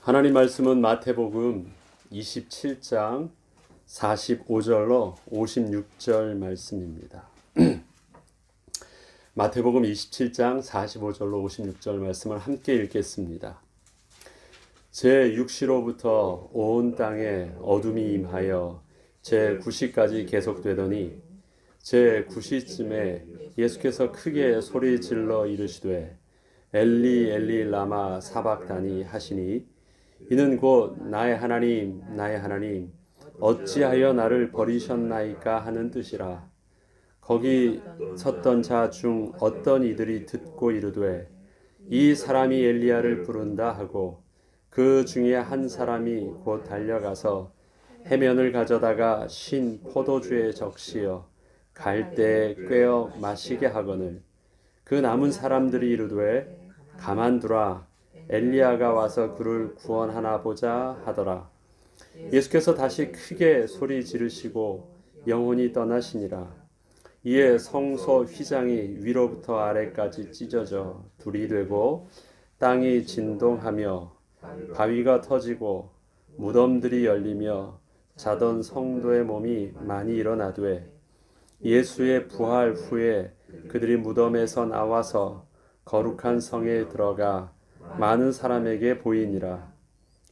하나님 말씀은 마태복음 27장 45절로 56절 말씀입니다. 마태복음 27장 45절로 56절 말씀을 함께 읽겠습니다. 제 6시로부터 온 땅에 어둠이 임하여 제 9시까지 계속되더니 제 9시쯤에 예수께서 크게 소리 질러 이르시되 엘리 엘리 라마 사박다니 하시니 이는 곧 나의 하나님 나의 하나님 어찌하여 나를 버리셨나이까 하는 뜻이라. 거기 섰던 자 중 어떤 이들이 듣고 이르되 이 사람이 엘리야를 부른다 하고 그 중에 한 사람이 곧 달려가서 해면을 가져다가 신 포도주에 적시어 갈대에 꿰어 마시게 하거늘 그 남은 사람들이 이르되 가만두라 엘리야가 와서 그를 구원하나 보자 하더라. 예수께서 다시 크게 소리 지르시고 영혼이 떠나시니라. 이에 성소 휘장이 위로부터 아래까지 찢어져 둘이 되고 땅이 진동하며 바위가 터지고 무덤들이 열리며 자던 성도의 몸이 많이 일어나되 예수의 부활 후에 그들이 무덤에서 나와서 거룩한 성에 들어가 많은 사람에게 보이니라.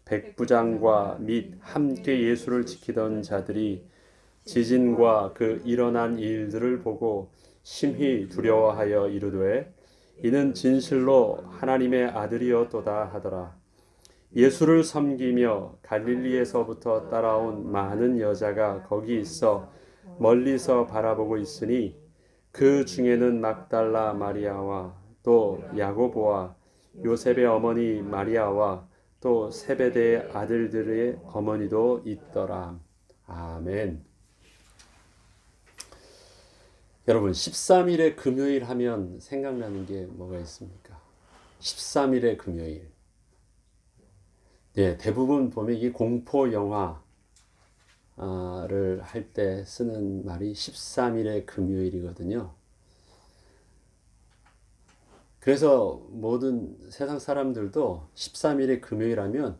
백부장과 및 함께 예수를 지키던 자들이 지진과 그 일어난 일들을 보고 심히 두려워하여 이르되 이는 진실로 하나님의 아들이었도다 하더라. 예수를 섬기며 갈릴리에서부터 따라온 많은 여자가 거기 있어 멀리서 바라보고 있으니 그 중에는 막달라 마리아와 또 야고보와 요셉의 어머니 마리아와 또 세베대의 아들들의 어머니도 있더라. 아멘. 여러분 13일의 금요일 하면 생각나는 게 뭐가 있습니까? 13일의 금요일. 네, 대부분 보면 이게 공포 영화를 할 때 쓰는 말이 13일의 금요일이거든요. 그래서 모든 세상 사람들도 13일의 금요일 하면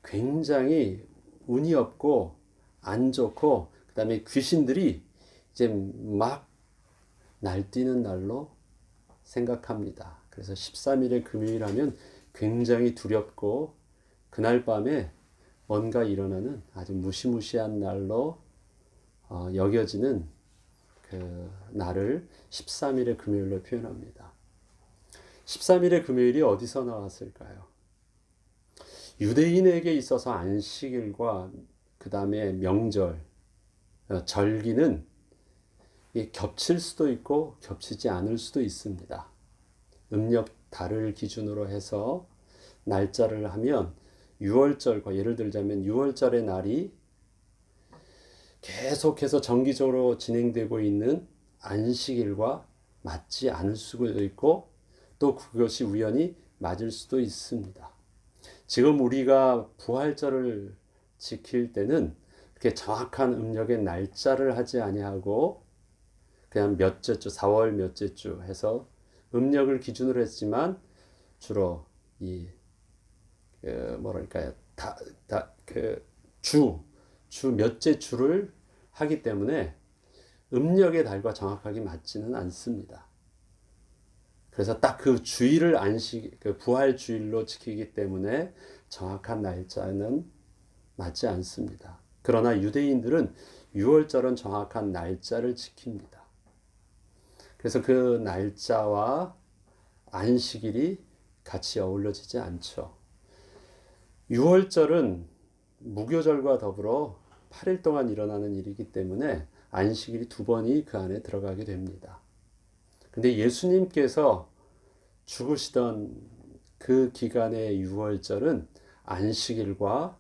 굉장히 운이 없고 안 좋고 그 다음에 귀신들이 이제 막 날뛰는 날로 생각합니다. 그래서 13일의 금요일 하면 굉장히 두렵고 그날 밤에 뭔가 일어나는 아주 무시무시한 날로 여겨지는 그 날을 13일의 금요일로 표현합니다. 13일의 금요일이 어디서 나왔을까요? 유대인에게 있어서 안식일과 그 다음에 명절, 절기는 겹칠 수도 있고 겹치지 않을 수도 있습니다. 음력 달을 기준으로 해서 날짜를 하면 6월절과 예를 들자면 6월절의 날이 계속해서 정기적으로 진행되고 있는 안식일과 맞지 않을 수도 있고 또 그것이 우연히 맞을 수도 있습니다. 지금 우리가 부활절을 지킬 때는 그렇게 정확한 음력의 날짜를 하지 아니하고 그냥 몇째 주, 4월 몇째 주 해서 음력을 기준으로 했지만 주로 이 뭐랄까요, 주 몇째 주를 하기 때문에 음력의 달과 정확하게 맞지는 않습니다. 그래서 딱 그 주일을 그 부활 주일로 지키기 때문에 정확한 날짜는 맞지 않습니다. 그러나 유대인들은 6월절은 정확한 날짜를 지킵니다. 그래서 그 날짜와 안식일이 같이 어울려지지 않죠. 6월절은 무교절과 더불어 8일 동안 일어나는 일이기 때문에 안식일이 2번이 그 안에 들어가게 됩니다. 근데 예수님께서 죽으시던 그 기간의 6월절은 안식일과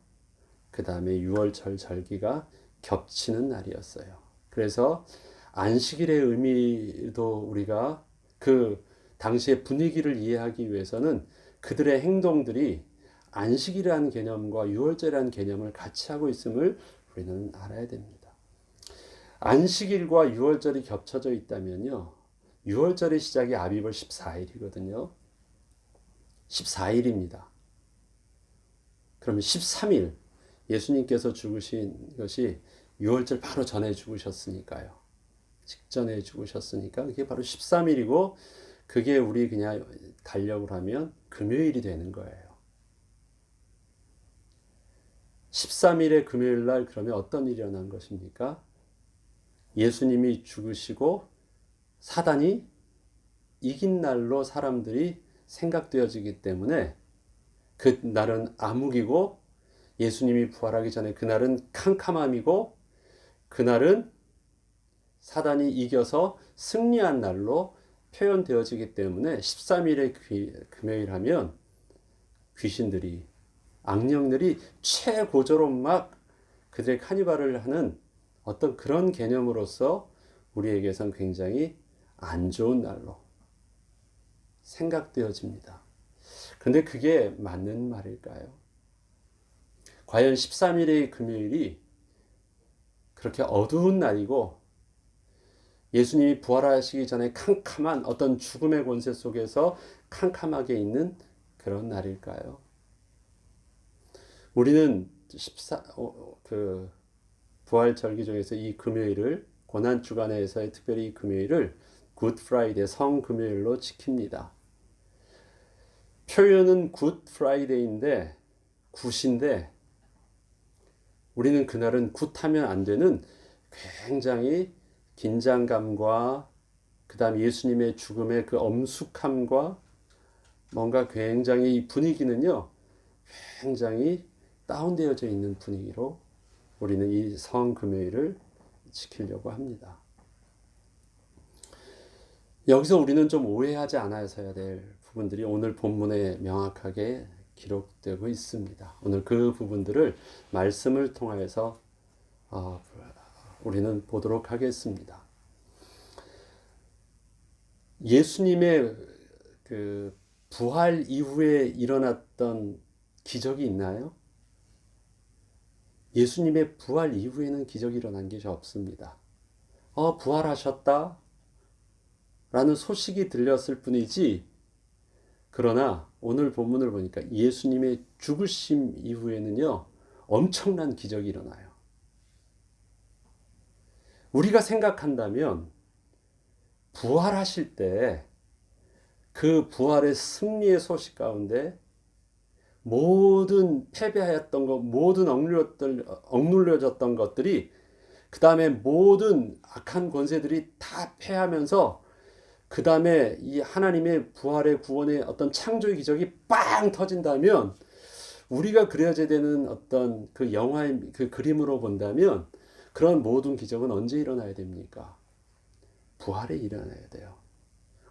그 다음에 6월절 절기가 겹치는 날이었어요. 그래서 안식일의 의미도 우리가 그 당시의 분위기를 이해하기 위해서는 그들의 행동들이 안식일이라는 개념과 6월절이라는 개념을 같이 하고 있음을 우리는 알아야 됩니다. 안식일과 6월절이 겹쳐져 있다면요. 6월절의 시작이 아비벌 14일이거든요. 14일입니다. 그러면 13일 예수님께서 죽으신 것이 유월절 바로 전에 죽으셨으니까요. 직전에 죽으셨으니까 그게 바로 13일이고 그게 우리 그냥 달력을 하면 금요일이 되는 거예요. 13일의 금요일 날 그러면 어떤 일이 일어난 것입니까? 예수님이 죽으시고 사단이 이긴 날로 사람들이 생각되어지기 때문에 그 날은 암흑이고 예수님이 부활하기 전에 그날은 캄캄함이고 그날은 사단이 이겨서 승리한 날로 표현되어지기 때문에 13일의 금요일 하면 귀신들이 악령들이 최고조로 막 그들의 카니발을 하는 어떤 그런 개념으로서 우리에게선 굉장히 안 좋은 날로 생각되어집니다. 근데 그게 맞는 말일까요? 과연 13일의 금요일이 그렇게 어두운 날이고 예수님이 부활하시기 전에 캄캄한 어떤 죽음의 권세 속에서 캄캄하게 있는 그런 날일까요? 우리는 부활절기 중에서 이 금요일을 고난주간에서의 특별히 이 금요일을 굿 프라이데이 성금요일로 지킵니다. 표현은 굿 프라이데이인데 굿인데 우리는 그날은 굿하면 안 되는 굉장히 긴장감과 그 다음 예수님의 죽음의 그 엄숙함과 뭔가 굉장히 이 분위기는요 굉장히 다운되어져 있는 분위기로 우리는 이 성금요일을 지키려고 합니다. 여기서 우리는 좀 오해하지 않아서야 될 부분들이 오늘 본문에 명확하게 기록되고 있습니다. 오늘 그 부분들을 말씀을 통해서 우리는 보도록 하겠습니다. 예수님의 그 부활 이후에 일어났던 기적이 있나요? 예수님의 부활 이후에는 기적이 일어난 것이 없습니다. 부활하셨다 라는 소식이 들렸을 뿐이지 그러나 오늘 본문을 보니까 예수님의 죽으심 이후에는요 엄청난 기적이 일어나요. 우리가 생각한다면 부활하실 때 그 부활의 승리의 소식 가운데 모든 패배하였던 것, 모든 억눌려졌던 것들이 그 다음에 모든 악한 권세들이 다 패하면서 그 다음에 이 하나님의 부활의 구원의 어떤 창조의 기적이 빵 터진다면 우리가 그려져야 되는 어떤 그 영화의 그 그림으로 본다면 그런 모든 기적은 언제 일어나야 됩니까? 부활에 일어나야 돼요.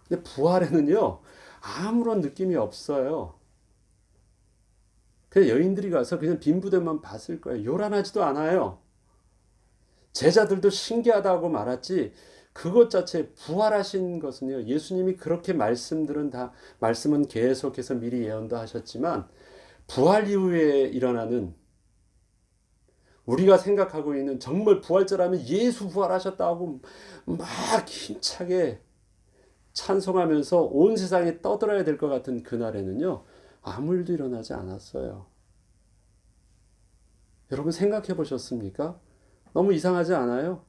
근데 부활에는요 아무런 느낌이 없어요. 그냥 여인들이 가서 그냥 빈 부대만 봤을 거예요. 요란하지도 않아요. 제자들도 신기하다고 말했지 그것 자체 부활하신 것은요 예수님이 그렇게 말씀은 계속해서 미리 예언도 하셨지만 부활 이후에 일어나는 우리가 생각하고 있는 정말 부활절하면 예수 부활하셨다고 막 힘차게 찬송하면서 온 세상에 떠들어야 될 것 같은 그날에는요 아무 일도 일어나지 않았어요. 여러분 생각해 보셨습니까? 너무 이상하지 않아요?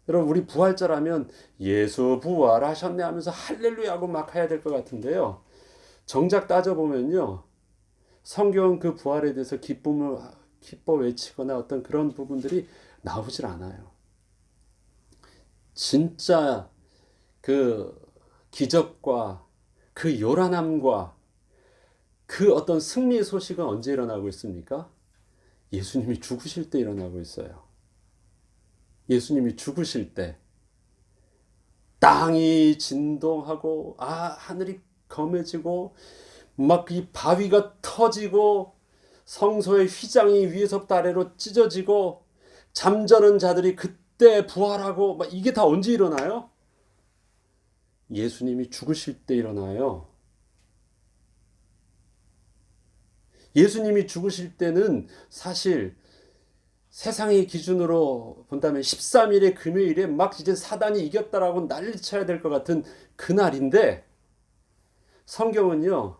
여러분 우리 부활절하면 예수 부활하셨네 하면서 할렐루야 하고 막 해야 될 것 같은데요. 정작 따져보면요. 성경은 그 부활에 대해서 기뻐 외치거나 어떤 그런 부분들이 나오질 않아요. 진짜 그 기적과 그 요란함과 그 어떤 승리의 소식은 언제 일어나고 있습니까? 예수님이 죽으실 때 일어나고 있어요. 예수님이 죽으실 때 땅이 진동하고 하늘이 검해지고 막 이 바위가 터지고 성소의 휘장이 위에서부터 아래로 찢어지고 잠자는 자들이 그때 부활하고 막 이게 다 언제 일어나요? 예수님이 죽으실 때 일어나요. 예수님이 죽으실 때는 사실 세상의 기준으로 본다면 13일의 금요일에 막 이제 사단이 이겼다라고 난리 쳐야 될 것 같은 그날인데 성경은요.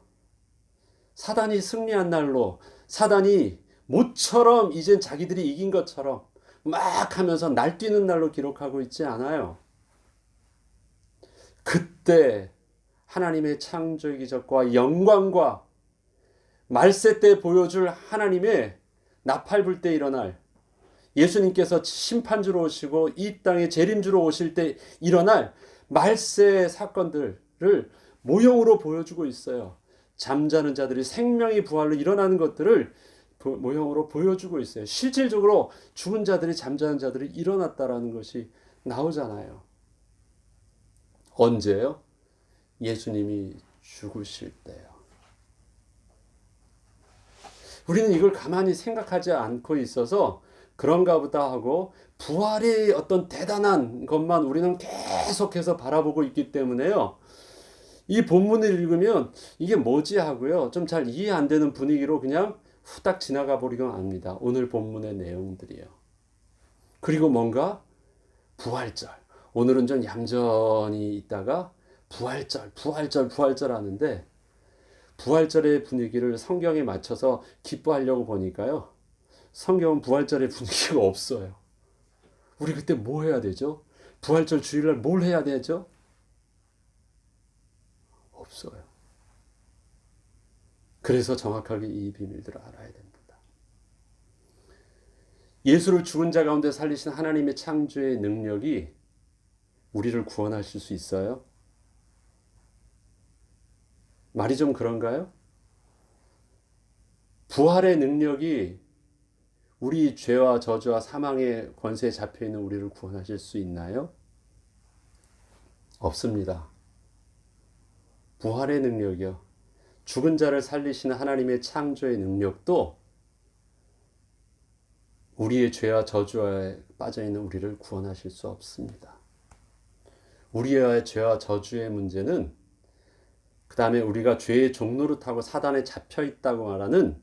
사단이 승리한 날로 사단이 모처럼 이젠 자기들이 이긴 것처럼 막 하면서 날뛰는 날로 기록하고 있지 않아요. 그때 하나님의 창조의 기적과 영광과 말세 때 보여줄 하나님의 나팔 불 때 일어날, 예수님께서 심판주로 오시고 이 땅에 재림주로 오실 때 일어날 말세 사건들을 모형으로 보여주고 있어요. 잠자는 자들이 생명이 부활로 일어나는 것들을 모형으로 보여주고 있어요. 실질적으로 죽은 자들이, 잠자는 자들이 일어났다라는 것이 나오잖아요. 언제요? 예수님이 죽으실 때요. 우리는 이걸 가만히 생각하지 않고 있어서 그런가 보다 하고 부활의 어떤 대단한 것만 우리는 계속해서 바라보고 있기 때문에요. 이 본문을 읽으면 이게 뭐지 하고요. 좀 잘 이해 안 되는 분위기로 그냥 후딱 지나가 버리곤 합니다. 오늘 본문의 내용들이요. 그리고 뭔가 부활절. 오늘은 좀 얌전히 있다가 부활절 하는데 부활절의 분위기를 성경에 맞춰서 기뻐하려고 보니까요. 성경은 부활절의 분위기가 없어요. 우리 그때 뭐 해야 되죠? 부활절 주일날 뭘 해야 되죠? 없어요. 그래서 정확하게 이 비밀들을 알아야 됩니다. 예수를 죽은 자 가운데 살리신 하나님의 창조의 능력이 우리를 구원하실 수 있어요? 말이 좀 그런가요? 부활의 능력이 우리 죄와 저주와 사망의 권세에 잡혀있는 우리를 구원하실 수 있나요? 없습니다. 부활의 능력이요. 죽은 자를 살리시는 하나님의 창조의 능력도 우리의 죄와 저주에 빠져있는 우리를 구원하실 수 없습니다. 우리의 죄와 저주의 문제는 그 다음에 우리가 죄의 종노릇하고 사단에 잡혀있다고 말하는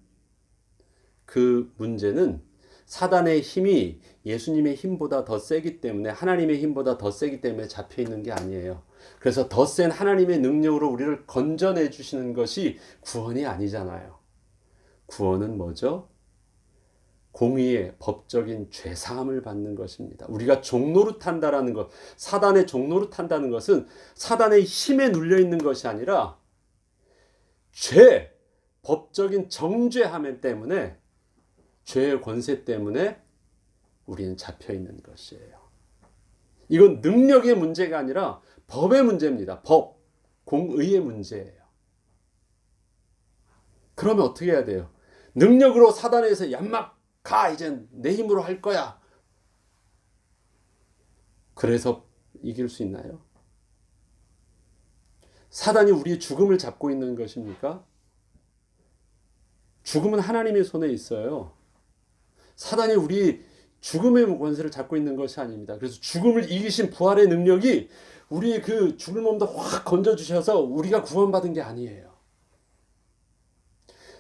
그 문제는 사단의 힘이 예수님의 힘보다 더 세기 때문에, 하나님의 힘보다 더 세기 때문에 잡혀있는 게 아니에요. 그래서 더 센 하나님의 능력으로 우리를 건져내 주시는 것이 구원이 아니잖아요. 구원은 뭐죠? 공의의 법적인 죄사함을 받는 것입니다. 우리가 종노릇한다라는 것, 사단의 종노릇한다는 것은 사단의 힘에 눌려 있는 것이 아니라 죄, 법적인 정죄함 때문에, 죄의 권세 때문에 우리는 잡혀 있는 것이에요. 이건 능력의 문제가 아니라 법의 문제입니다. 법, 공의의 문제예요. 그러면 어떻게 해야 돼요? 능력으로 사단에서 얌막 가, 이젠 내 힘으로 할 거야. 그래서 이길 수 있나요? 사단이 우리의 죽음을 잡고 있는 것입니까? 죽음은 하나님의 손에 있어요. 사단이 우리 죽음의 권세를 잡고 있는 것이 아닙니다. 그래서 죽음을 이기신 부활의 능력이 우리 그 죽을 몸도 확 건져주셔서 우리가 구원받은 게 아니에요.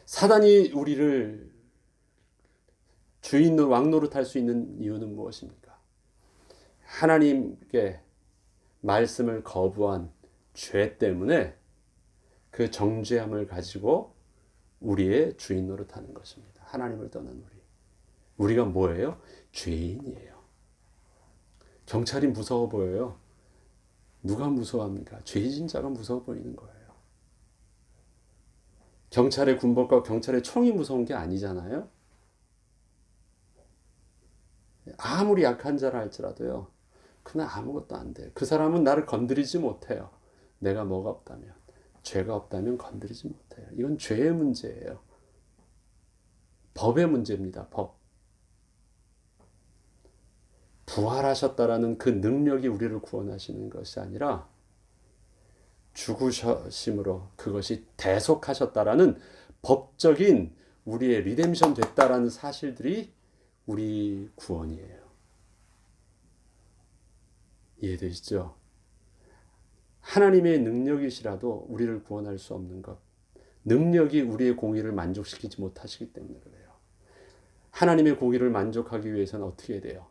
사단이 우리를 주인 왕노릇 할 수 있는 이유는 무엇입니까? 하나님께 말씀을 거부한 죄 때문에 그 정죄함을 가지고 우리의 주인 노릇하는 것입니다. 하나님을 떠난 우리. 우리가 뭐예요? 죄인이에요. 경찰이 무서워 보여요. 누가 무서워합니까? 죄진 자가 무서워 보이는 거예요. 경찰의 군복과 경찰의 총이 무서운 게 아니잖아요. 아무리 약한 자라 할지라도요. 그는 아무것도 안 돼요. 그 사람은 나를 건드리지 못해요. 내가 뭐가 없다면, 죄가 없다면 건드리지 못해요. 이건 죄의 문제예요. 법의 문제입니다. 법. 부활하셨다라는 그 능력이 우리를 구원하시는 것이 아니라 죽으심으로 그것이 대속하셨다라는 법적인 우리의 리뎀션 됐다라는 사실들이 우리 구원이에요. 이해되시죠? 하나님의 능력이시라도 우리를 구원할 수 없는 것. 능력이 우리의 공의를 만족시키지 못하시기 때문에 그래요. 하나님의 공의를 만족하기 위해서는 어떻게 돼요?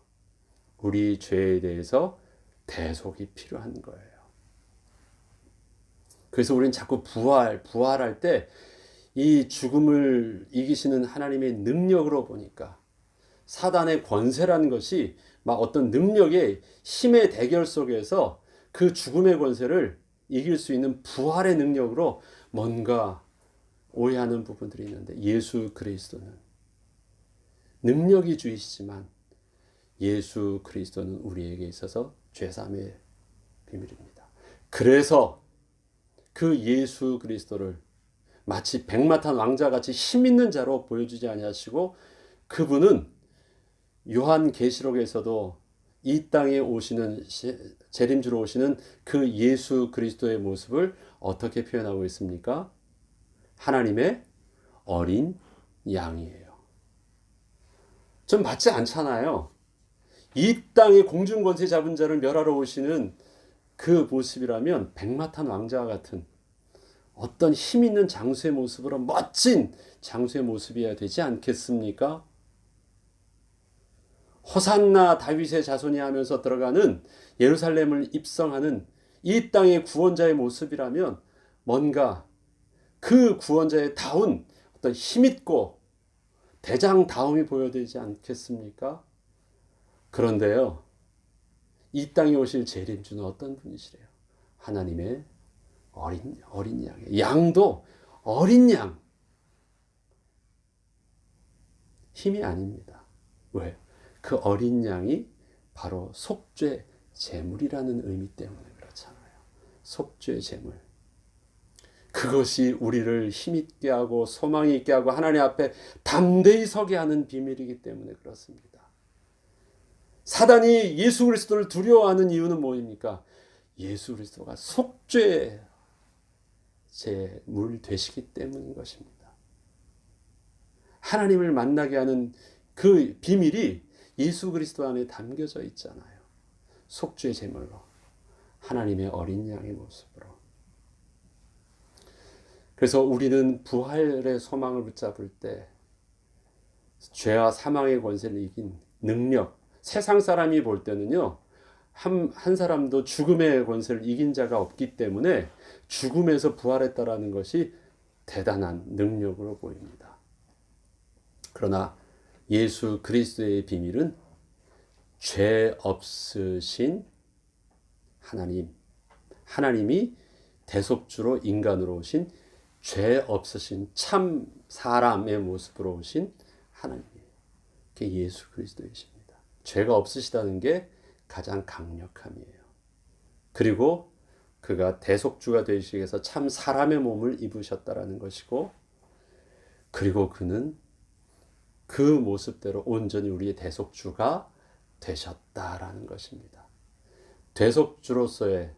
우리 죄에 대해서 대속이 필요한 거예요. 그래서 우리는 자꾸 부활할 때 이 죽음을 이기시는 하나님의 능력으로 보니까 사단의 권세라는 것이 막 어떤 능력의 힘의 대결 속에서 그 죽음의 권세를 이길 수 있는 부활의 능력으로 뭔가 오해하는 부분들이 있는데, 예수 그리스도는 능력이 주이시지만 예수 그리스도는 우리에게 있어서 죄사함의 비밀입니다. 그래서 그 예수 그리스도를 마치 백마탄 왕자같이 힘있는 자로 보여주지 아니하시고, 그분은 요한계시록에서도 이 땅에 오시는 재림주로 오시는 그 예수 그리스도의 모습을 어떻게 표현하고 있습니까? 하나님의 어린 양이에요. 좀 맞지 않잖아요. 이 땅의 공중권세 잡은 자를 멸하러 오시는 그 모습이라면 백마탄 왕자와 같은 어떤 힘 있는 장수의 모습으로 멋진 장수의 모습이어야 되지 않겠습니까? 호산나 다윗의 자손이 하면서 들어가는 예루살렘을 입성하는 이 땅의 구원자의 모습이라면 뭔가 그 구원자의 다운 어떤 힘있고 대장다움이 보여되지 않겠습니까? 그런데요, 이 땅에 오실 재림주는 어떤 분이시래요? 하나님의 어린 양이에요. 양도 어린 양. 힘이 아닙니다. 왜? 그 어린 양이 바로 속죄 제물이라는 의미 때문에 그렇잖아요. 속죄 제물. 그것이 우리를 힘있게 하고 소망 있게 하고 하나님 앞에 담대히 서게 하는 비밀이기 때문에 그렇습니다. 사단이 예수 그리스도를 두려워하는 이유는 뭐입니까? 예수 그리스도가 속죄 제물 되시기 때문인 것입니다. 하나님을 만나게 하는 그 비밀이 예수 그리스도 안에 담겨져 있잖아요. 속죄 제물로, 하나님의 어린 양의 모습으로. 그래서 우리는 부활의 소망을 붙잡을 때 죄와 사망의 권세를 이긴 능력, 세상 사람이 볼 때는요, 한 사람도 죽음의 권세를 이긴 자가 없기 때문에 죽음에서 부활했다라는 것이 대단한 능력으로 보입니다. 그러나 예수 그리스도의 비밀은 죄 없으신 하나님이 대속주로 인간으로 오신 죄 없으신 참 사람의 모습으로 오신 하나님이에요. 그게 예수 그리스도이십니다. 죄가 없으시다는 게 가장 강력함이에요. 그리고 그가 대속주가 되시기 위해서 참 사람의 몸을 입으셨다라는 것이고, 그리고 그는 그 모습대로 온전히 우리의 대속주가 되셨다라는 것입니다. 대속주로서의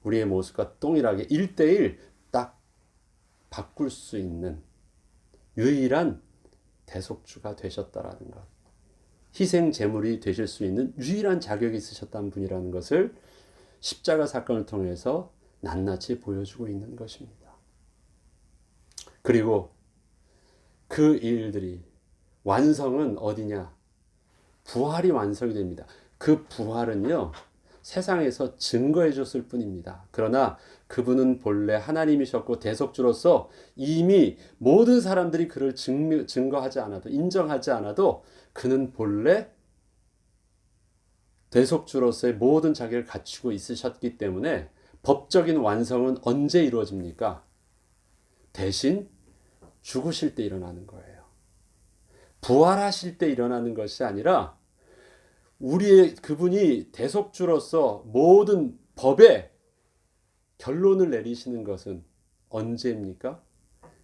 우리의 모습과 동일하게 1:1 딱 바꿀 수 있는 유일한 대속주가 되셨다라는 것. 희생 제물이 되실 수 있는 유일한 자격이 있으셨다는 분이라는 것을 십자가 사건을 통해서 낱낱이 보여주고 있는 것입니다. 그리고 그 일들이 완성은 어디냐? 부활이 완성이 됩니다. 그 부활은요, 세상에서 증거해 줬을 뿐입니다. 그러나 그분은 본래 하나님이셨고 대속주로서 이미 모든 사람들이 그를 증거하지 않아도, 인정하지 않아도 그는 본래 대속주로서의 모든 자격을 갖추고 있으셨기 때문에 법적인 완성은 언제 이루어집니까? 대신 죽으실 때 일어나는 거예요. 부활하실 때 일어나는 것이 아니라 그분이 대속주로서 모든 법의 결론을 내리시는 것은 언제입니까?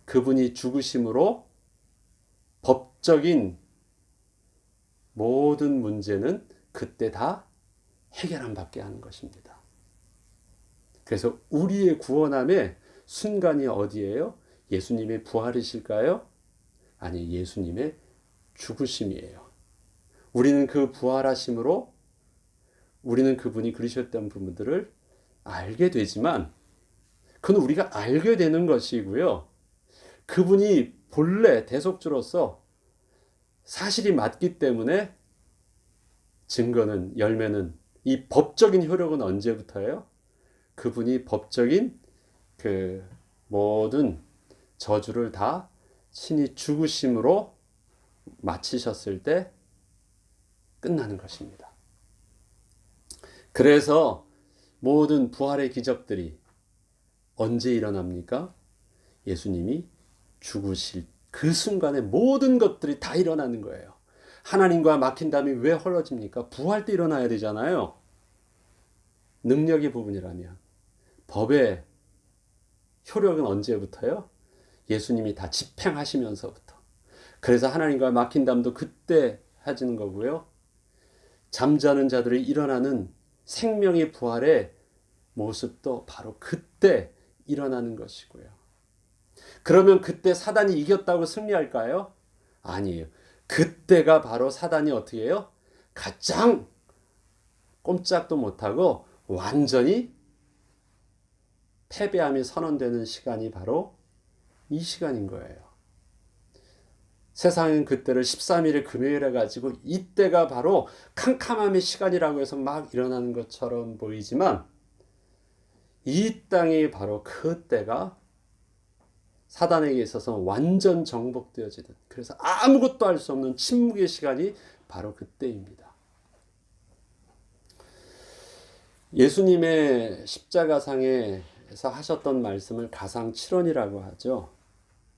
그분이 죽으심으로 법적인 모든 문제는 그때 다 해결함 받게 하는 것입니다. 그래서 우리의 구원함의 순간이 어디예요? 예수님의 부활이실까요? 아니, 예수님의 죽으심이에요. 우리는 그 부활하심으로 우리는 그분이 그리셨던 부분들을 알게 되지만, 그건 우리가 알게 되는 것이고요. 그분이 본래 대속주로서 사실이 맞기 때문에 증거는, 열매는, 이 법적인 효력은 언제부터예요? 그분이 법적인 그 모든 저주를 다 친히 죽으심으로 마치셨을 때 끝나는 것입니다. 그래서 모든 부활의 기적들이 언제 일어납니까? 예수님이 죽으실 그 순간에 모든 것들이 다 일어나는 거예요. 하나님과 막힌 담이 왜 헐어집니까? 부활 때 일어나야 되잖아요. 능력의 부분이라면. 법의 효력은 언제부터요? 예수님이 다 집행하시면서부터. 그래서 하나님과 막힌 담도 그때 하시는 거고요. 잠자는 자들이 일어나는 생명의 부활의 모습도 바로 그때 일어나는 것이고요. 그러면 그때 사단이 이겼다고 승리할까요? 아니에요. 그때가 바로 사단이 어떻게 해요? 가장 꼼짝도 못하고 완전히 패배함이 선언되는 시간이 바로 이 시간인 거예요. 세상은 그때를 13일의 금요일에 가지고 이때가 바로 캄캄함의 시간이라고 해서 막 일어나는 것처럼 보이지만 이 땅이 바로 그때가 사단에게 있어서 완전 정복되어지는, 그래서 아무것도 할 수 없는 침묵의 시간이 바로 그때입니다. 예수님의 십자가상에서 하셨던 말씀을 가상칠언이라고 하죠.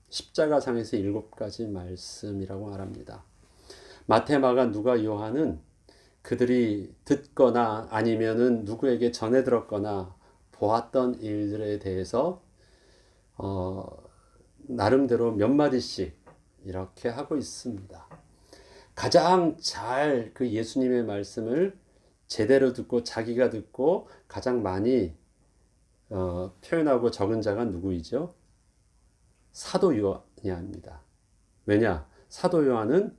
십자가상에서 7가지 말씀이라고 말합니다. 마태, 마가, 누가, 요한은 그들이 듣거나 아니면은 누구에게 전해 들었거나 보았던 일들에 대해서 나름대로 몇 마디씩 이렇게 하고 있습니다. 가장 잘 그 예수님의 말씀을 제대로 듣고 자기가 듣고 가장 많이 표현하고 적은 자가 누구이죠? 사도 요한입니다. 왜냐? 사도 요한은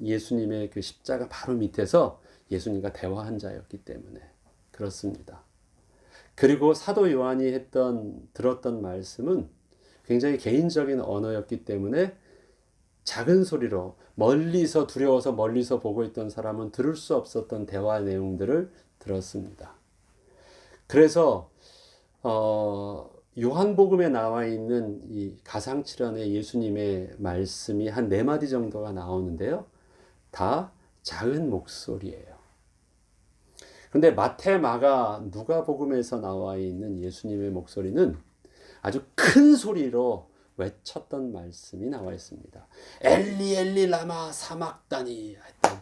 예수님의 그 십자가 바로 밑에서 예수님과 대화한 자였기 때문에 그렇습니다. 그리고 사도 요한이 들었던 말씀은 굉장히 개인적인 언어였기 때문에 작은 소리로 멀리서 두려워서 멀리서 보고 있던 사람은 들을 수 없었던 대화 내용들을 들었습니다. 그래서 요한복음에 나와 있는 이 가상칠언의 예수님의 말씀이 한 4마디 정도가 나오는데요. 다 작은 목소리예요. 근데 마태, 마가, 누가복음에서 나와 있는 예수님의 목소리는 아주 큰 소리로 외쳤던 말씀이 나와 있습니다. 엘리 엘리 라마 사막다니 했던,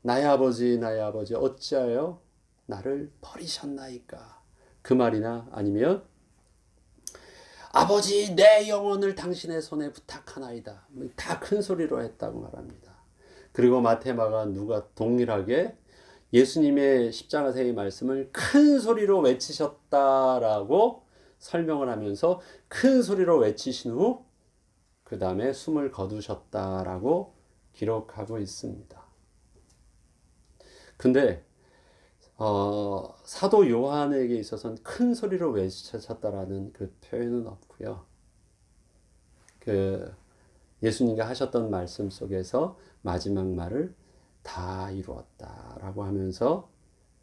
나의 아버지 어찌하여 나를 버리셨나이까, 그 말이나 아니면 아버지 내 영혼을 당신의 손에 부탁하나이다, 다 큰 소리로 했다고 말합니다. 그리고 마태, 마가, 누가 동일하게 예수님의 십자가상의 말씀을 큰 소리로 외치셨다라고 설명을 하면서 큰 소리로 외치신 후 그 다음에 숨을 거두셨다라고 기록하고 있습니다. 근데 사도 요한에게 있어서는 큰 소리로 외치셨다라는 그 표현은 없고요. 그 예수님과 하셨던 말씀 속에서 마지막 말을 다 이루었다라고 하면서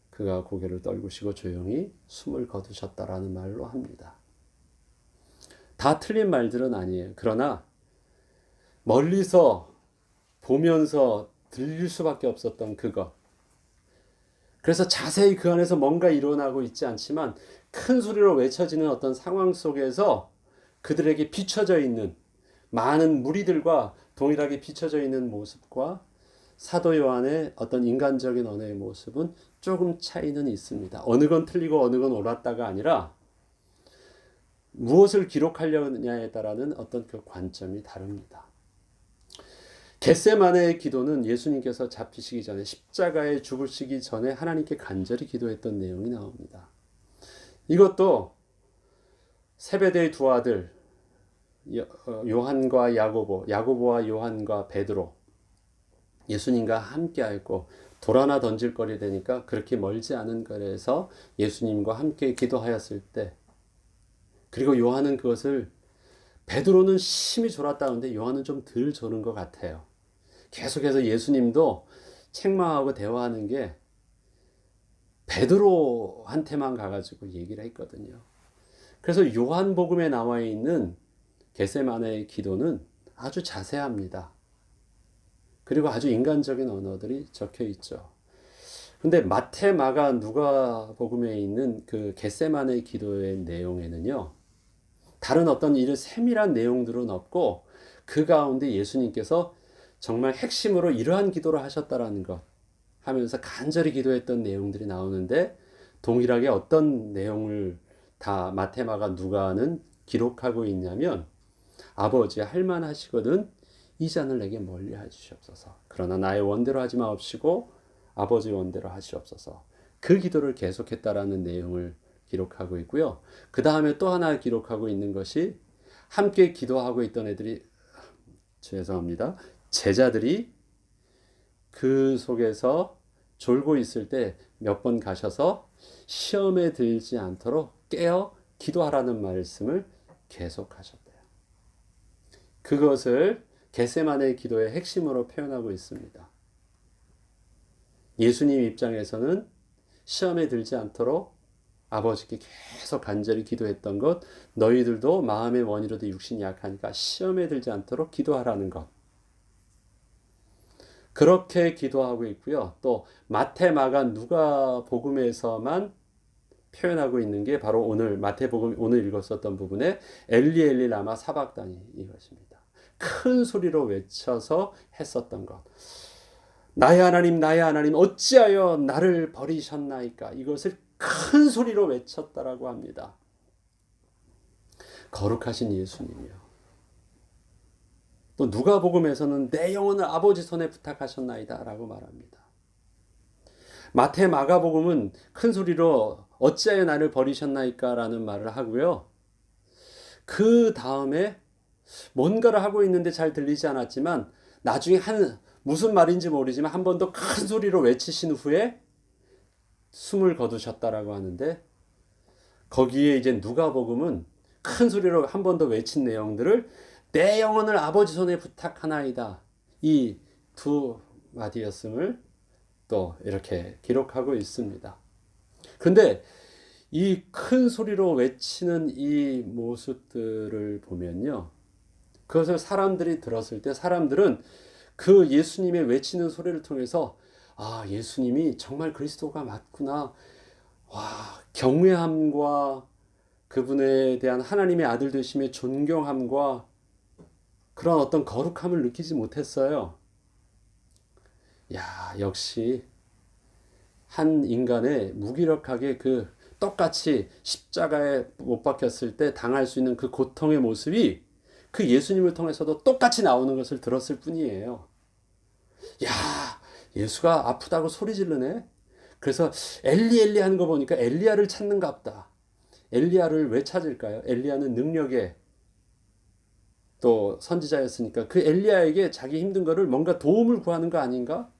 그가 고개를 떨구시고 조용히 숨을 거두셨다라는 말로 합니다. 다 틀린 말들은 아니에요. 그러나 멀리서 보면서 들릴 수밖에 없었던 그것. 그래서 자세히 그 안에서 뭔가 일어나고 있지 않지만 큰 소리로 외쳐지는 어떤 상황 속에서 그들에게 비춰져 있는 많은 무리들과 동일하게 비춰져 있는 모습과 사도 요한의 어떤 인간적인 언어의 모습은 조금 차이는 있습니다. 어느 건 틀리고 어느 건 옳았다가 아니라 무엇을 기록하려느냐에 따라는 어떤 그 관점이 다릅니다. 겟세마네의 기도는 예수님께서 잡히시기 전에, 십자가에 죽으시기 전에 하나님께 간절히 기도했던 내용이 나옵니다. 이것도 세베대의 두 아들 요한과 야고보, 야고보와 요한과 베드로, 예수님과 함께 하였고 돌 하나 던질 거리 되니까 그렇게 멀지 않은 거리에서 예수님과 함께 기도하였을 때, 그리고 요한은 그것을, 베드로는 심히 졸았다는데 요한은 좀 덜 조는 것 같아요. 계속해서 예수님도 책망하고 대화하는 게 베드로한테만 가가지고 얘기를 했거든요. 그래서 요한복음에 나와 있는 겟세마네의 기도는 아주 자세합니다. 그리고 아주 인간적인 언어들이 적혀 있죠. 근데 마태, 마가, 누가복음에 있는 그 겟세마네 기도의 내용에는요, 다른 어떤 이런 세밀한 내용들은 없고 그 가운데 예수님께서 정말 핵심으로 이러한 기도를 하셨다라는 것 하면서 간절히 기도했던 내용들이 나오는데, 동일하게 어떤 내용을 다 마태, 마가, 누가는 기록하고 있냐면, 아버지 할만하시거든 이 잔을 내게 멀리 하시옵소서. 그러나 나의 원대로 하지 마옵시고 아버지 원대로 하시옵소서. 그 기도를 계속했다라는 내용을 기록하고 있고요. 그 다음에 또 하나 기록하고 있는 것이, 함께 기도하고 있던 죄송합니다. 제자들이 그 속에서 졸고 있을 때 몇 번 가셔서 시험에 들지 않도록 깨어 기도하라는 말씀을 계속하셨대요. 그것을 겟세마네 기도의 핵심으로 표현하고 있습니다. 예수님 입장에서는 시험에 들지 않도록 아버지께 계속 간절히 기도했던 것, 너희들도 마음의 원이로도 육신이 약하니까 시험에 들지 않도록 기도하라는 것. 그렇게 기도하고 있고요. 또 마태, 마가, 누가복음에서만 표현하고 있는 게 바로 오늘 마태복음 오늘 읽었었던 부분에 엘리 엘리 라마 사박다니 이것입니다. 큰 소리로 외쳐서 했었던 것. 나의 하나님 어찌하여 나를 버리셨나이까. 이것을 큰 소리로 외쳤다라고 합니다. 거룩하신 예수님이요. 또 누가복음에서는 내 영혼을 아버지 손에 부탁하셨나이다 라고 말합니다. 마태, 마가복음은 큰 소리로 어찌하여 나를 버리셨나이까 라는 말을 하고요. 그 다음에 뭔가를 하고 있는데 잘 들리지 않았지만 나중에 무슨 말인지 모르지만 한 번 더 큰 소리로 외치신 후에 숨을 거두셨다라고 하는데, 거기에 이제 누가복음은 큰 소리로 한 번 더 외친 내용들을 내 영혼을 아버지 손에 부탁하나이다, 이 두 마디였음을 또 이렇게 기록하고 있습니다. 그런데 이 큰 소리로 외치는 이 모습들을 보면요, 그것을 사람들이 들었을 때 사람들은 그 예수님의 외치는 소리를 통해서 아, 예수님이 정말 그리스도가 맞구나, 와, 경외함과 그분에 대한 하나님의 아들 되심의 존경함과 그런 어떤 거룩함을 느끼지 못했어요. 야, 역시 한 인간의 무기력하게 그 똑같이 십자가에 못 박혔을 때 당할 수 있는 그 고통의 모습이 그 예수님을 통해서도 똑같이 나오는 것을 들었을 뿐이에요. 야, 예수가 아프다고 소리 지르네. 그래서 엘리 엘리 하는 거 보니까 엘리야를 찾는갑다. 엘리야를 왜 찾을까요? 엘리야는 능력의 또 선지자였으니까 그 엘리야에게 자기 힘든 거를 뭔가 도움을 구하는 거 아닌가?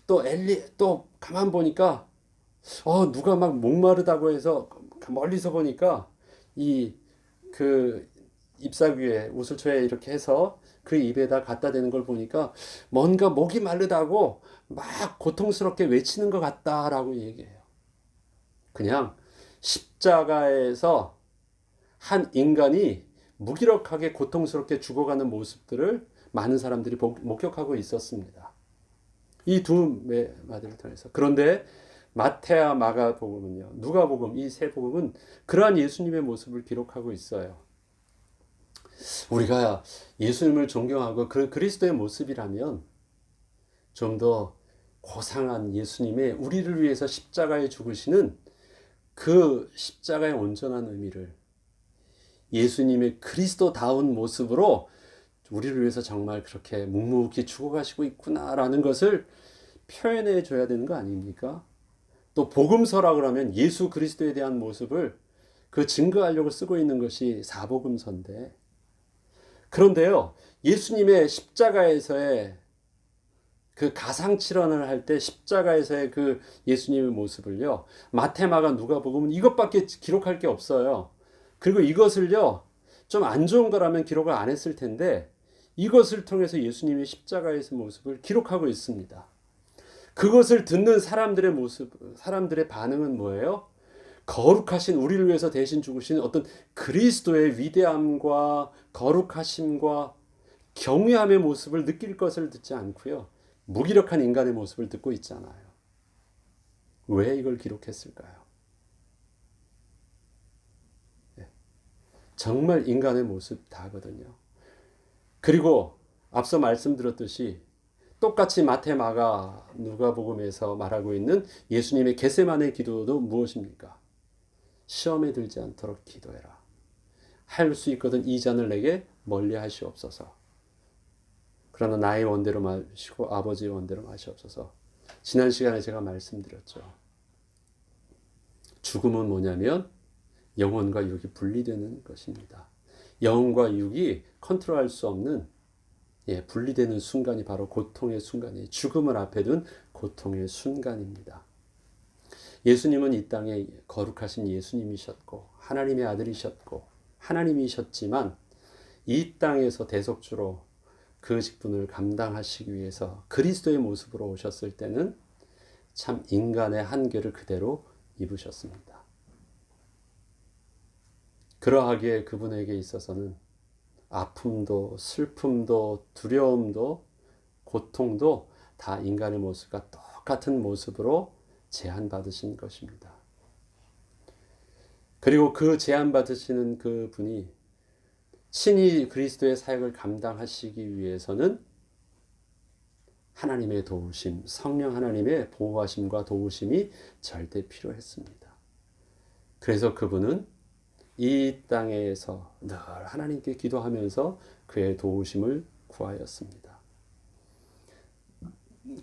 또 가만 보니까 누가 막 목마르다고 해서 멀리서 보니까 그 잎사귀에 우슬초에 이렇게 해서 그 입에다 갖다 대는 걸 보니까 뭔가 목이 마르다고 막 고통스럽게 외치는 것 같다라고 얘기해요. 그냥 십자가에서 한 인간이 무기력하게 고통스럽게 죽어가는 모습들을 많은 사람들이 목격하고 있었습니다. 이 두 마디를 통해서. 그런데 마태와 마가복음은요, 누가복음, 이 세 복음은 그러한 예수님의 모습을 기록하고 있어요. 우리가 예수님을 존경하고 그리스도의 모습이라면 좀 더 고상한 예수님의 우리를 위해서 십자가에 죽으시는 그 십자가의 온전한 의미를, 예수님의 그리스도다운 모습으로 우리를 위해서 정말 그렇게 묵묵히 죽어가시고 있구나라는 것을 표현해 줘야 되는 거 아닙니까? 또 복음서라 그러면 예수 그리스도에 대한 모습을 그 증거하려고 쓰고 있는 것이 사복음서인데, 그런데요, 예수님의 십자가에서의 그 가상칠언을 할 때 십자가에서의 그 예수님의 모습을요, 마태, 마가, 누가복음은 이것밖에 기록할 게 없어요. 그리고 이것을요, 좀 안 좋은 거라면 기록을 안 했을 텐데 이것을 통해서 예수님의 십자가에서 모습을 기록하고 있습니다. 그것을 듣는 사람들의 모습, 사람들의 반응은 뭐예요? 거룩하신 우리를 위해서 대신 죽으신 어떤 그리스도의 위대함과 거룩하심과 경외함의 모습을 느낄 것을 듣지 않고요. 무기력한 인간의 모습을 듣고 있잖아요. 왜 이걸 기록했을까요? 정말 인간의 모습 다거든요. 그리고 앞서 말씀드렸듯이 똑같이 마태, 마가, 누가복음에서 말하고 있는 예수님의 겟세마네 기도도 무엇입니까? 시험에 들지 않도록 기도해라. 할 수 있거든 이 잔을 내게 멀리 하시옵소서. 그러나 나의 원대로 마시고 아버지의 원대로 마시옵소서. 지난 시간에 제가 말씀드렸죠. 죽음은 뭐냐면 영혼과 육이 분리되는 것입니다. 영혼과 육이 컨트롤할 수 없는 분리되는 순간이 바로 고통의 순간이에요. 죽음을 앞에 둔 고통의 순간입니다. 예수님은 이 땅에 거룩하신 예수님이셨고 하나님의 아들이셨고 하나님이셨지만 이 땅에서 대속주로 그 직분을 감당하시기 위해서 그리스도의 모습으로 오셨을 때는 참 인간의 한계를 그대로 입으셨습니다. 그러하기에 그분에게 있어서는 아픔도 슬픔도 두려움도 고통도 다 인간의 모습과 똑같은 모습으로 제한받으신 것입니다. 그리고 그 제한받으시는 그 분이 친히 그리스도의 사역을 감당하시기 위해서는 하나님의 도우심, 성령 하나님의 보호하심과 도우심이 절대 필요했습니다. 그래서 그분은 이 땅에서 늘 하나님께 기도하면서 그의 도우심을 구하였습니다.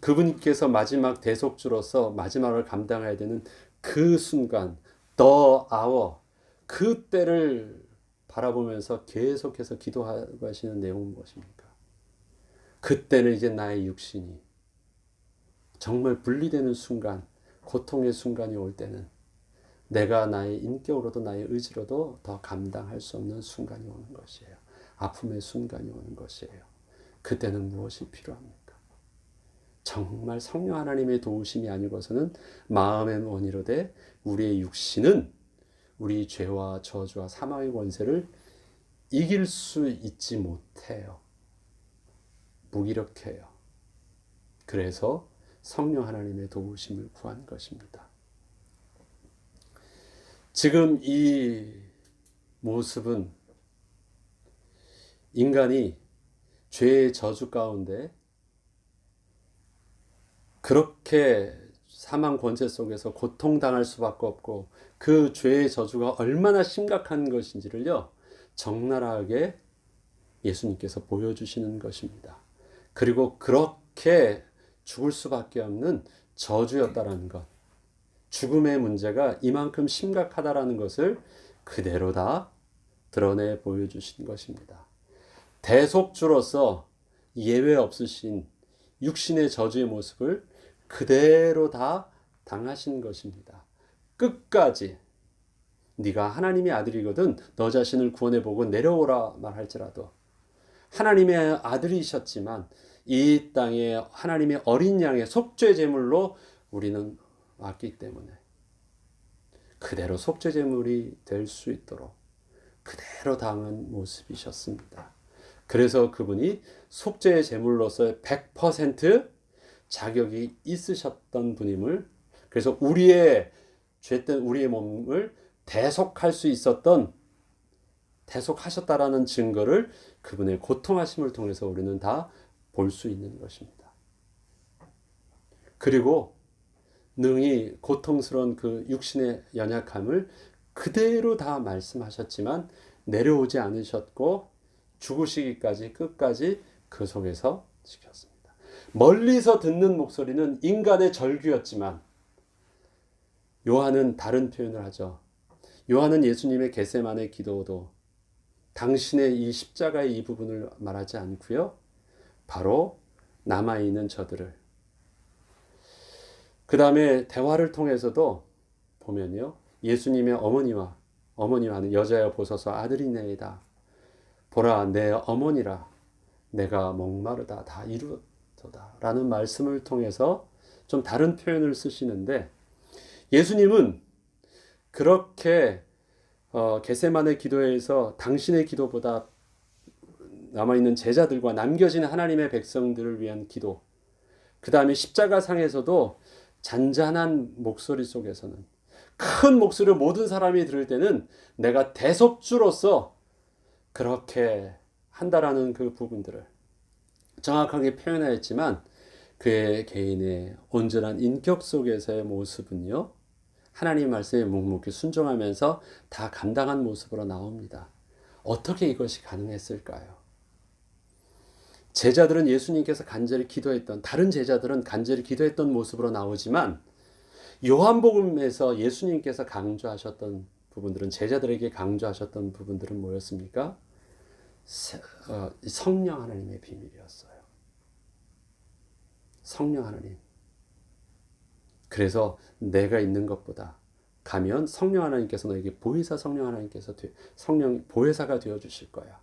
그분께서 마지막 대속주로서 마지막을 감당해야 되는 그 순간, the hour, 그 때를 바라보면서 계속해서 기도하고 하시는 내용은 무엇입니까? 그때는 이제 나의 육신이 정말 분리되는 순간, 고통의 순간이 올 때는 내가 나의 인격으로도 나의 의지로도 더 감당할 수 없는 순간이 오는 것이에요. 아픔의 순간이 오는 것이에요. 그때는 무엇이 필요합니까? 정말 성령 하나님의 도우심이 아니고서는 마음의 원의로 돼 우리의 육신은 우리 죄와 저주와 사망의 권세를 이길 수 있지 못해요. 무기력해요. 그래서 성령 하나님의 도우심을 구한 것입니다. 지금 이 모습은 인간이 죄의 저주 가운데 그렇게 사망 권세 속에서 고통당할 수밖에 없고 그 죄의 저주가 얼마나 심각한 것인지를요, 적나라하게 예수님께서 보여주시는 것입니다. 그리고 그렇게 죽을 수밖에 없는 저주였다라는 것, 죽음의 문제가 이만큼 심각하다라는 것을 그대로 다 드러내 보여주신 것입니다. 대속주로서 예외 없으신 육신의 저주의 모습을 그대로 다 당하신 것입니다. 끝까지 네가 하나님의 아들이거든 너 자신을 구원해보고 내려오라 말할지라도 하나님의 아들이셨지만 이 땅에 하나님의 어린 양의 속죄 제물로 우리는 왔기 때문에 그대로 속죄 제물이 될 수 있도록 그대로 당한 모습이셨습니다. 그래서 그분이 속죄의 제물로서 100% 자격이 있으셨던 분임을, 그래서 우리의 죄된 우리의 몸을 대속할 수 있었던, 대속하셨다라는 증거를 그분의 고통하심을 통해서 우리는 다 볼 수 있는 것입니다. 그리고 능히 고통스러운 그 육신의 연약함을 그대로 다 말씀하셨지만 내려오지 않으셨고 죽으시기까지 끝까지 그 속에서 지켰습니다. 멀리서 듣는 목소리는 인간의 절규였지만 요한은 다른 표현을 하죠. 요한은 예수님의 겟세마네 기도도 당신의 이 십자가의 이 부분을 말하지 않고요. 바로 남아있는 저들을, 그 다음에 대화를 통해서도 보면요. 예수님의 어머니와는 여자여 보소서 아들이네이다. 보라 내 어머니라 내가 목마르다 다 이루었도다 라는 말씀을 통해서 좀 다른 표현을 쓰시는데 예수님은 그렇게 겟세마네 기도에서 당신의 기도보다 남아있는 제자들과 남겨진 하나님의 백성들을 위한 기도, 그 다음에 십자가상에서도 잔잔한 목소리 속에서는, 큰 목소리로 모든 사람이 들을 때는 내가 대속주로서 그렇게 한다라는 그 부분들을 정확하게 표현하였지만, 그의 개인의 온전한 인격 속에서의 모습은요, 하나님 말씀에 묵묵히 순종하면서 다 감당한 모습으로 나옵니다. 어떻게 이것이 가능했을까요? 제자들은 예수님께서 간절히 기도했던, 다른 제자들은 간절히 기도했던 모습으로 나오지만, 요한복음에서 예수님께서 강조하셨던 부분들은, 제자들에게 강조하셨던 부분들은 뭐였습니까? 성령 하나님의 비밀이었어요. 성령 하나님. 그래서 내가 있는 것보다 가면 성령 하나님께서 너에게 보혜사 성령 하나님께서 성령 보혜사가 되어 주실 거야.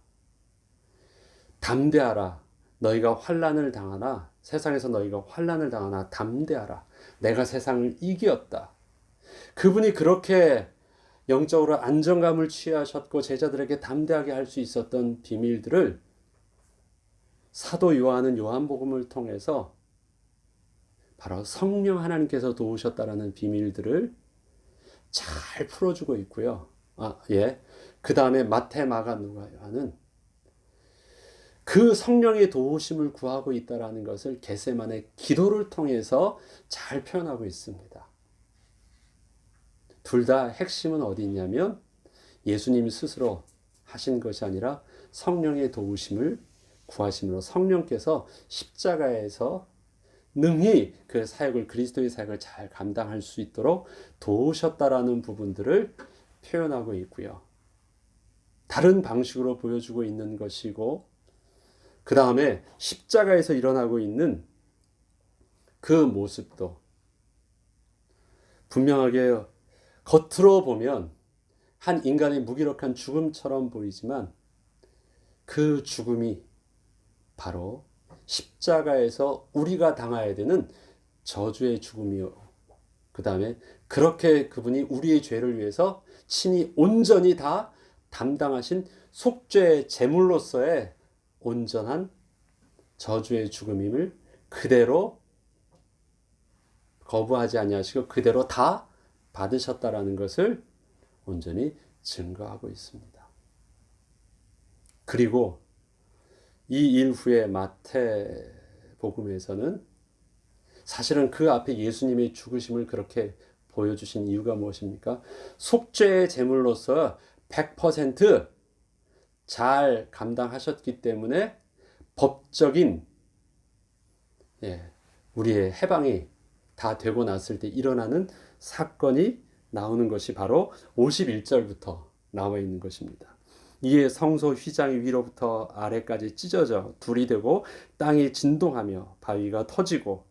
담대하라. 너희가 환난을 당하나, 세상에서 너희가 환난을 당하나 담대하라. 내가 세상을 이겼다. 그분이 그렇게 영적으로 안정감을 취하셨고 제자들에게 담대하게 할 수 있었던 비밀들을 사도 요한은 요한복음을 통해서 바로 성령 하나님께서 도우셨다라는 비밀들을 잘 풀어주고 있고요. 그 다음에 마태, 마가, 누가, 요한은 그 성령의 도우심을 구하고 있다라는 것을 겟세마네 기도를 통해서 잘 표현하고 있습니다. 둘 다 핵심은 어디 있냐면 예수님이 스스로 하신 것이 아니라 성령의 도우심을 구하심으로 성령께서 십자가에서 능히 그 사역을, 그리스도의 사역을 잘 감당할 수 있도록 도우셨다라는 부분들을 표현하고 있고요. 다른 방식으로 보여주고 있는 것이고, 그 다음에 십자가에서 일어나고 있는 그 모습도 분명하게 겉으로 보면 한 인간의 무기력한 죽음처럼 보이지만, 그 죽음이 바로 십자가에서 우리가 당해야 되는 저주의 죽음이요. 그 다음에 그렇게 그분이 우리의 죄를 위해서 친히 온전히 다 담당하신 속죄의 제물로서의 온전한 저주의 죽음임을 그대로 거부하지 아니하시고 그대로 다 받으셨다라는 것을 온전히 증거하고 있습니다. 그리고 이 일 후에 마태복음에서는 사실은 그 앞에 예수님의 죽으심을 그렇게 보여주신 이유가 무엇입니까? 속죄의 제물로서 100% 잘 감당하셨기 때문에 법적인 우리의 해방이 다 되고 났을 때 일어나는 사건이 나오는 것이 바로 51절부터 나와 있는 것입니다. 이에 성소 휘장이 위로부터 아래까지 찢어져 둘이 되고 땅이 진동하며 바위가 터지고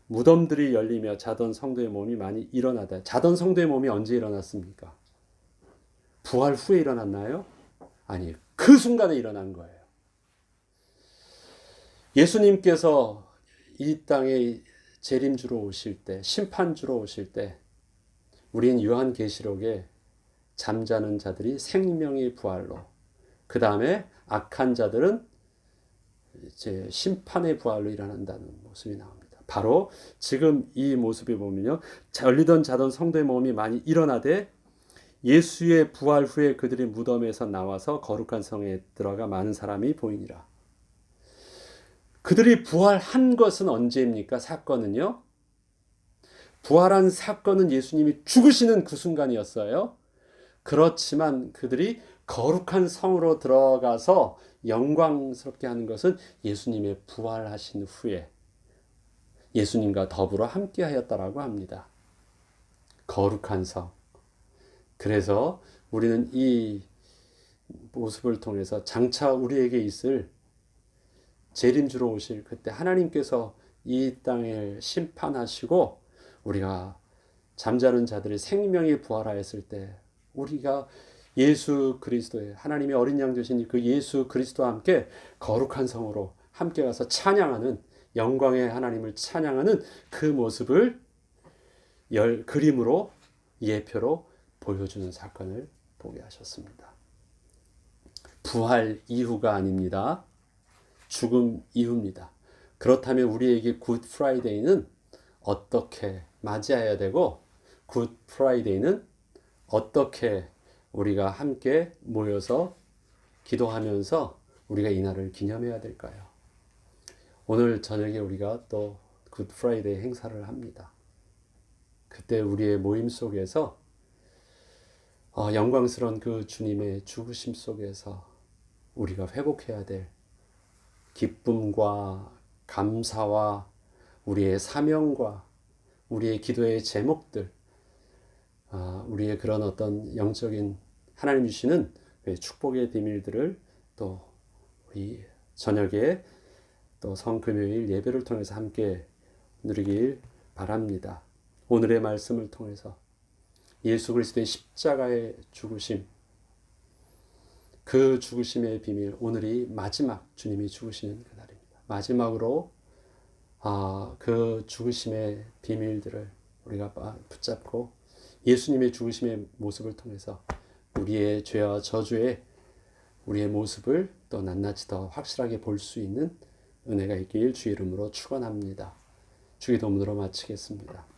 무덤들이 열리며 자던 성도의 몸이 많이 일어나다. 자던 성도의 몸이 언제 일어났습니까? 부활 후에 일어났나요? 아니에요. 그 순간에 일어난 거예요. 예수님께서 이 땅에 재림주로 오실 때, 심판주로 오실 때, 우린 요한계시록에 잠자는 자들이 생명의 부활로, 그 다음에 악한 자들은 이제 심판의 부활로 일어난다는 모습이 나옵니다. 바로 지금 이 모습이 보면요, 열리던 자던 성도의 몸이 많이 일어나되 예수의 부활 후에 그들이 무덤에서 나와서 거룩한 성에 들어가 많은 사람이 보이니라. 그들이 부활한 것은 언제입니까? 사건은요, 부활한 사건은 예수님이 죽으시는 그 순간이었어요. 그렇지만 그들이 거룩한 성으로 들어가서 영광스럽게 하는 것은 예수님의 부활하신 후에 예수님과 더불어 함께 하였다라고 합니다. 거룩한 성. 그래서 우리는 이 모습을 통해서 장차 우리에게 있을 재림주로 오실 그때 하나님께서 이 땅을 심판하시고 우리가 잠자는 자들의 생명이 부활하였을 때 우리가 예수 그리스도의 하나님의 어린 양 되신 그 예수 그리스도와 함께 거룩한 성으로 함께 가서 찬양하는, 영광의 하나님을 찬양하는 그 모습을 그림으로, 예표로 보여주는 사건을 보게 하셨습니다. 부활 이후가 아닙니다. 죽음 이후입니다. 그렇다면 우리에게 굿 프라이데이는 어떻게 맞이해야 되고 굿 프라이데이는 어떻게 우리가 함께 모여서 기도하면서 우리가 이 날을 기념해야 될까요? 오늘 저녁에 우리가 또 굿 프라이데이 행사를 합니다. 그때 우리의 모임 속에서 영광스러운 그 주님의 죽으심 속에서 우리가 회복해야 될 기쁨과 감사와 우리의 사명과 우리의 기도의 제목들, 우리의 그런 어떤 영적인 하나님 주시는 축복의 비밀들을 또 우리 저녁에 또 성금요일 예배를 통해서 함께 누리길 바랍니다. 오늘의 말씀을 통해서 예수 그리스도의 십자가의 죽으심, 그 죽으심의 비밀, 오늘이 마지막 주님이 죽으시는 그날입니다. 마지막으로 그 죽으심의 비밀들을 우리가 붙잡고 예수님의 죽으심의 모습을 통해서 우리의 죄와 저주의 우리의 모습을 또 낱낱이 더 확실하게 볼 수 있는 은혜가 있길 주의 이름으로 축원합니다. 주기도문으로 마치겠습니다.